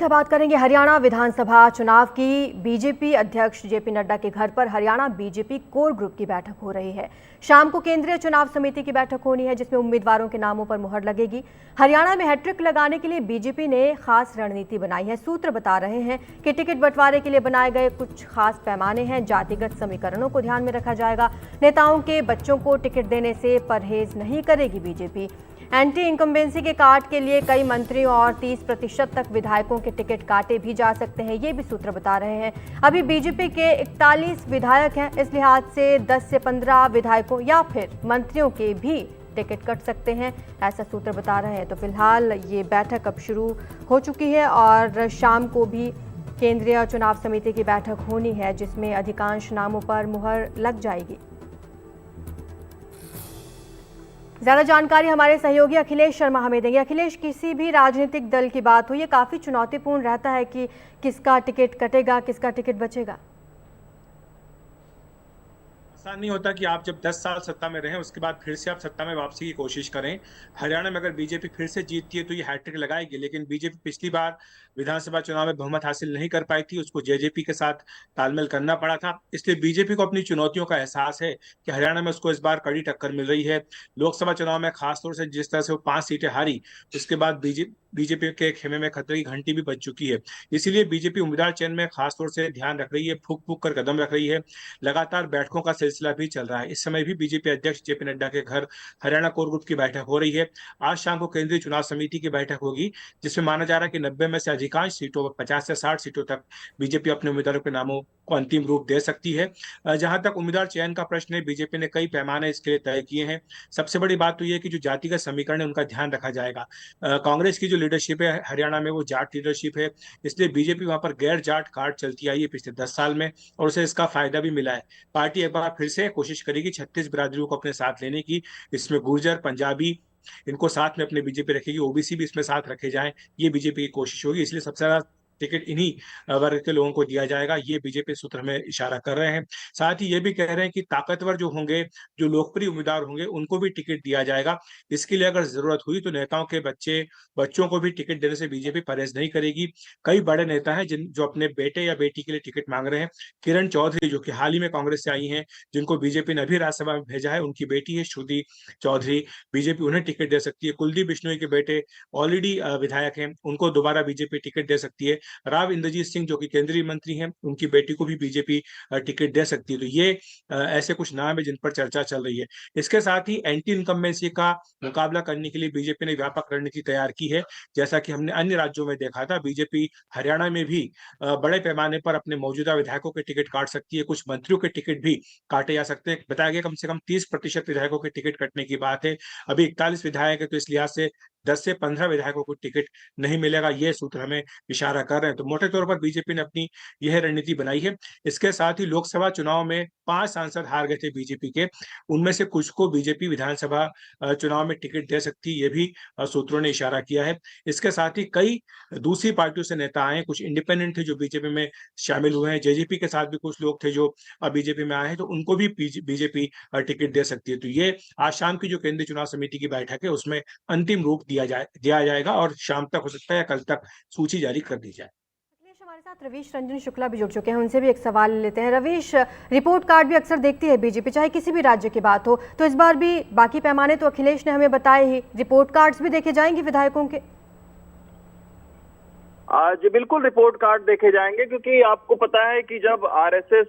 है बात करेंगे हरियाणा विधानसभा चुनाव की। बीजेपी अध्यक्ष जेपी नड्डा के घर पर हरियाणा बीजेपी कोर ग्रुप की बैठक हो रही है। शाम को केंद्रीय चुनाव समिति की बैठक होनी है जिसमें उम्मीदवारों के नामों पर मुहर लगेगी। हरियाणा में हैट्रिक लगाने के लिए बीजेपी ने खास रणनीति बनाई है। सूत्र बता रहे हैं कि टिकट बंटवारे के लिए बनाए गए कुछ खास पैमाने हैं। जातिगत समीकरणों को ध्यान में रखा जाएगा। नेताओं के बच्चों को टिकट देने से परहेज नहीं करेगी बीजेपी। एंटी इनकम्बेंसी के कार्ड के लिए कई मंत्रियों और 30% तक विधायकों के टिकट काटे भी जा सकते हैं, ये भी सूत्र बता रहे हैं। अभी बीजेपी के 41 विधायक हैं, इस लिहाज से 10 से 15 विधायकों या फिर मंत्रियों के भी टिकट कट सकते हैं, ऐसा सूत्र बता रहे हैं। तो फिलहाल ये बैठक अब शुरू हो चुकी है और शाम को भी केंद्रीय चुनाव समिति की बैठक होनी है जिसमें अधिकांश नामों पर मुहर लग जाएगी। ज्यादा जानकारी हमारे सहयोगी अखिलेश शर्मा हमें देंगे। अखिलेश, किसी भी राजनीतिक दल की बात हो, ये काफी चुनौतीपूर्ण रहता है कि किसका टिकट कटेगा, किसका टिकट बचेगा। ऐसा नहीं होता कि आप जब 10 साल सत्ता में रहें उसके बाद फिर से आप सत्ता में वापसी की कोशिश करें। हरियाणा में अगर बीजेपी फिर से जीतती है तो ये हैट्रिक लगाएगी, लेकिन बीजेपी पिछली बार विधानसभा चुनाव में बहुमत हासिल नहीं कर पाई थी, उसको जेजेपी के साथ तालमेल करना पड़ा था। इसलिए बीजेपी को अपनी चुनौतियों का एहसास है कि हरियाणा में उसको इस बार कड़ी टक्कर मिल रही है। लोकसभा चुनाव में खासतौर से जिस तरह से वो 5 सीटें हारी, उसके बाद बीजेपी के खेमे में खतरे की घंटी भी बज चुकी है। इसीलिए बीजेपी उम्मीदवार चयन में खासतौर से ध्यान रख रही है, फूक फूक कर कदम रख रही है। लगातार बैठकों का सिलसिला भी चल रहा है। इस समय भी बीजेपी अध्यक्ष जेपी नड्डा के घर हरियाणा कोर ग्रुप की बैठक हो रही है। आज शाम को केंद्रीय चुनाव समिति की बैठक होगी जिसमें माना जा रहा है कि 90 में से अधिकांश सीटों, 50 से 60 सीटों तक बीजेपी अपने उम्मीदवारों के नामों को अंतिम रूप दे सकती है। जहां तक उम्मीदवार चयन का प्रश्न है, बीजेपी ने कई पैमाने इसके लिए तय किए हैं। सबसे बड़ी बात तो यह है कि जो जातिगत समीकरण है उनका ध्यान रखा जाएगा। कांग्रेस की जो लीडरशिप है हरियाणा में वो जाट लीडरशिप है, इसलिए बीजेपी वहां पर गैर जाट कार्ड चलती आई है पिछले 10 साल में और उसे इसका फायदा भी मिला है। पार्टी एक बार फिर से कोशिश करेगी 36 बिरादरियों को अपने साथ लेने की। इसमें गुर्जर, पंजाबी, इनको साथ में अपने बीजेपी रखेगी। ओबीसी भी इसमें साथ रखे जाएं, ये बीजेपी की कोशिश होगी। इसलिए सबसे ज्यादा टिकट इन्हीं वर्ग के लोगों को दिया जाएगा, ये बीजेपी सूत्र में इशारा कर रहे हैं। साथ ही ये भी कह रहे हैं कि ताकतवर जो होंगे, जो लोकप्रिय उम्मीदवार होंगे, उनको भी टिकट दिया जाएगा। इसके लिए अगर जरूरत हुई तो नेताओं के बच्चों को भी टिकट देने से बीजेपी परहेज नहीं करेगी। कई बड़े नेता हैं जो अपने बेटे या बेटी के लिए टिकट मांग रहे हैं। किरण चौधरी जो कि हाल ही में कांग्रेस से आई हैं, जिनको बीजेपी ने अभी राज्यसभा में भेजा है, उनकी बेटी है श्रुति चौधरी, बीजेपी उन्हें टिकट दे सकती है। कुलदीप बिश्नोई के बेटे ऑलरेडी विधायक हैं, उनको दोबारा बीजेपी टिकट दे सकती है। राव इंद्रजीत सिंह जो कि केंद्रीय मंत्री हैं, उनकी बेटी को भी बीजेपी टिकट दे सकती है। तो ये ऐसे कुछ नाम है जिन पर चर्चा चल रही है। इसके साथ ही एंटी इनकम्बेंसी का मुकाबला करने के लिए बीजेपी ने व्यापक रणनीति तैयार की है। जैसा कि हमने अन्य राज्यों में देखा था, बीजेपी हरियाणा में भी बड़े पैमाने पर अपने मौजूदा विधायकों के टिकट काट सकती है। कुछ मंत्रियों के टिकट भी काटे जा सकते हैं। बताया गया कम से कम 30% विधायकों के टिकट कटने की बात है। अभी 41 विधायक है, तो इस लिहाज से 10 से 15 विधायकों को टिकट नहीं मिलेगा, ये सूत्र हमें इशारा कर रहे हैं। तो मोटे तौर पर बीजेपी ने अपनी यह रणनीति बनाई है। इसके साथ ही लोकसभा चुनाव में 5 सांसद हार गए थे बीजेपी के, उनमें से कुछ को बीजेपी विधानसभा चुनाव में टिकट दे सकती है, ये भी सूत्रों ने इशारा किया है। इसके साथ ही कई दूसरी पार्टियों से नेता आए, कुछ इंडिपेंडेंट थे जो बीजेपी में शामिल हुए हैं। जेजेपी के साथ भी कुछ लोग थे जो बीजेपी में आए हैं, तो उनको भी बीजेपी टिकट दे सकती है। तो ये आज शाम की जो केंद्रीय चुनाव समिति की बैठक है उसमें अंतिम रूप दिया जाएगा और शाम तक हो सकता है या कल तक सूची जारी कर दी जाए। अखिलेश, हमारे साथ रवीश रंजन शुक्ला भी जुड़ चुके हैं, उनसे भी एक सवाल लेते हैं। रवीश, रिपोर्ट कार्ड भी अक्सर देखती है बीजेपी, चाहे किसी भी राज्य की बात हो, तो इस बार भी बाकी पैमाने तो अखिलेश ने हमें बताए ही, रिपोर्ट कार्ड्स भी देखे जाएंगे विधायकों के? जी बिल्कुल, रिपोर्ट कार्ड देखे जाएंगे, क्योंकि आपको पता है कि जब आरएसएस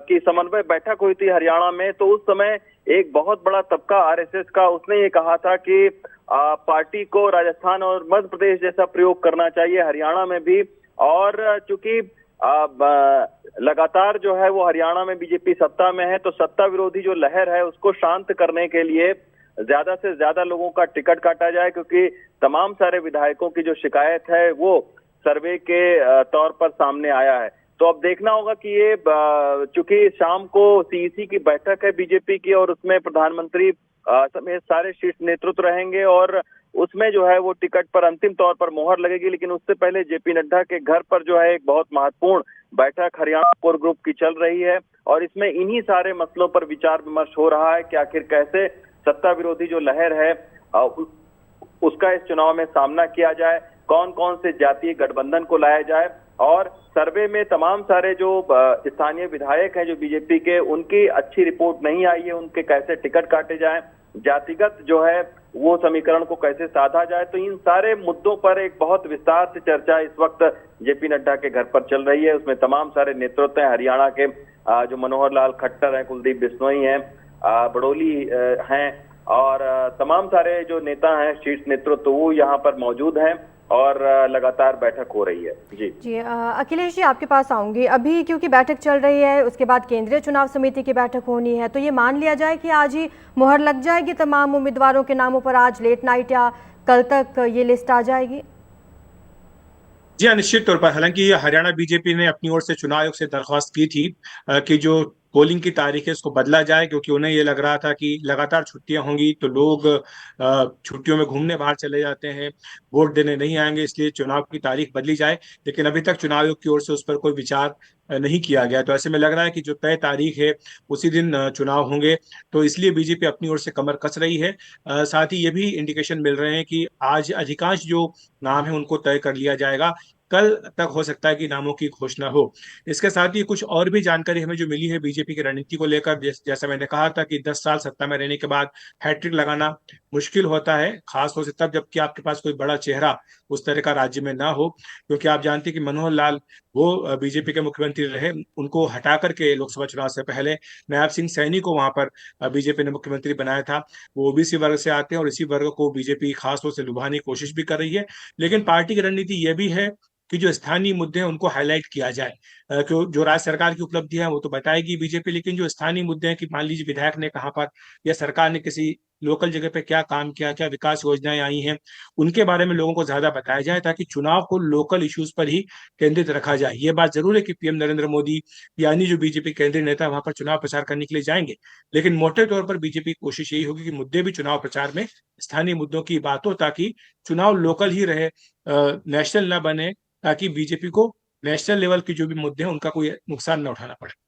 की समन्वय बैठक हुई थी हरियाणा में, तो उस समय एक बहुत बड़ा तबका आरएसएस का, उसने ये कहा था कि पार्टी को राजस्थान और मध्य प्रदेश जैसा प्रयोग करना चाहिए हरियाणा में भी। और चूंकि लगातार जो है वो हरियाणा में बीजेपी सत्ता में है, तो सत्ता विरोधी जो लहर है उसको शांत करने के लिए ज्यादा से ज्यादा लोगों का टिकट काटा जाए, क्योंकि तमाम सारे विधायकों की जो शिकायत है वो सर्वे के तौर पर सामने आया है। तो अब देखना होगा कि ये चूंकि शाम को सीईसी की बैठक है बीजेपी की, और उसमें प्रधानमंत्री समेत सारे शीर्ष नेतृत्व रहेंगे और उसमें जो है वो टिकट पर अंतिम तौर पर मोहर लगेगी। लेकिन उससे पहले जेपी नड्डा के घर पर जो है एक बहुत महत्वपूर्ण बैठक हरियाणा कोर ग्रुप की चल रही है, और इसमें इन्हीं सारे मसलों पर विचार विमर्श हो रहा है कि आखिर कैसे सत्ता विरोधी जो लहर है उसका इस चुनाव में सामना किया जाए। कौन कौन से जातीय गठबंधन को लाया जाए। और सर्वे में तमाम सारे जो स्थानीय विधायक हैं जो बीजेपी के, उनकी अच्छी रिपोर्ट नहीं आई है, उनके कैसे टिकट काटे जाएं, जातिगत जो है वो समीकरण को कैसे साधा जाए। तो इन सारे मुद्दों पर एक बहुत विस्तार से चर्चा इस वक्त जेपी नड्डा के घर पर चल रही है। उसमें तमाम सारे नेतृत्व हैं, हरियाणा के जो मनोहर लाल खट्टर हैं, कुलदीप बिश्नोई हैं, बड़ोली हैं, और तमाम सारे जो नेता हैं शीर्ष नेतृत्व वो यहाँ पर मौजूद हैं और लगातार बैठक हो रही है। जी अखिलेश जी, आपके पास आऊंगी। अभी क्योंकि बैठक चल रही है, उसके बाद केंद्रीय चुनाव समिति की बैठक होनी है, तो ये मान लिया जाए कि आज ही मुहर लग जाएगी तमाम उम्मीदवारों के नामों पर, आज लेट नाइट या कल तक ये लिस्ट आ जाएगी? जी हाँ, निश्चित तौर पर। हालांकि हरियाणा बीजेपी ने अपनी ओर से चुनाव आयोग से दरख्वास्त की थी कि जो पोलिंग की तारीख है उसको बदला जाए, क्योंकि उन्हें ये लग रहा था कि लगातार छुट्टियां होंगी तो लोग छुट्टियों में घूमने बाहर चले जाते हैं, वोट देने नहीं आएंगे, इसलिए चुनाव की तारीख बदली जाए। लेकिन अभी तक चुनाव आयोग की ओर से उस पर कोई विचार नहीं किया गया। तो ऐसे में लग रहा है कि जो तय तारीख है उसी दिन चुनाव होंगे। तो इसलिए बीजेपी अपनी ओर से कमर कस रही है। साथ ही ये भी इंडिकेशन मिल रहे हैं कि आज अधिकांश जो नाम है उनको तय कर लिया जाएगा, कल तक हो सकता है कि नामों की घोषणा हो। इसके साथ ही कुछ और भी जानकारी हमें जो मिली है बीजेपी की रणनीति को लेकर, जैसा मैंने कहा था कि 10 साल सत्ता में रहने के बाद हैट्रिक लगाना मुश्किल होता है, खास तौर से तब जबकि आपके पास कोई बड़ा चेहरा उस तरह का राज्य में ना हो। क्योंकि आप जानते हैं कि मनोहर लाल वो बीजेपी के मुख्यमंत्री रहे, उनको हटा करके लोकसभा चुनाव से पहले नायब सिंह सैनी को वहां पर बीजेपी ने मुख्यमंत्री बनाया था। वो ओबीसी वर्ग से आते हैं और इसी वर्ग को बीजेपी खासतौर से लुभाने की कोशिश भी कर रही है। लेकिन पार्टी की रणनीति ये भी है कि जो स्थानीय मुद्दे हैं उनको हाईलाइट किया जाए। क्यों, जो राज्य सरकार की उपलब्धि है वो तो बताएगी बीजेपी, लेकिन जो स्थानीय मुद्दे हैं कि मान लीजिए विधायक ने कहाँ पर या सरकार ने किसी लोकल जगह पे क्या काम किया, क्या विकास योजनाएं आई हैं, उनके बारे में लोगों को ज्यादा बताया जाए, ताकि चुनाव को लोकल इश्यूज पर ही केंद्रित रखा जाए। ये बात जरूर है कि पीएम नरेंद्र मोदी यानी जो बीजेपी केंद्रीय नेता वहां पर चुनाव प्रचार करने के लिए जाएंगे, लेकिन मोटे तौर पर बीजेपी की कोशिश यही होगी कि मुद्दे भी चुनाव प्रचार में स्थानीय मुद्दों की बात हो, ताकि चुनाव लोकल ही रहे, नेशनल न बने, ताकि बीजेपी को नेशनल लेवल के जो भी मुद्दे हैं उनका कोई नुकसान न उठाना पड़े।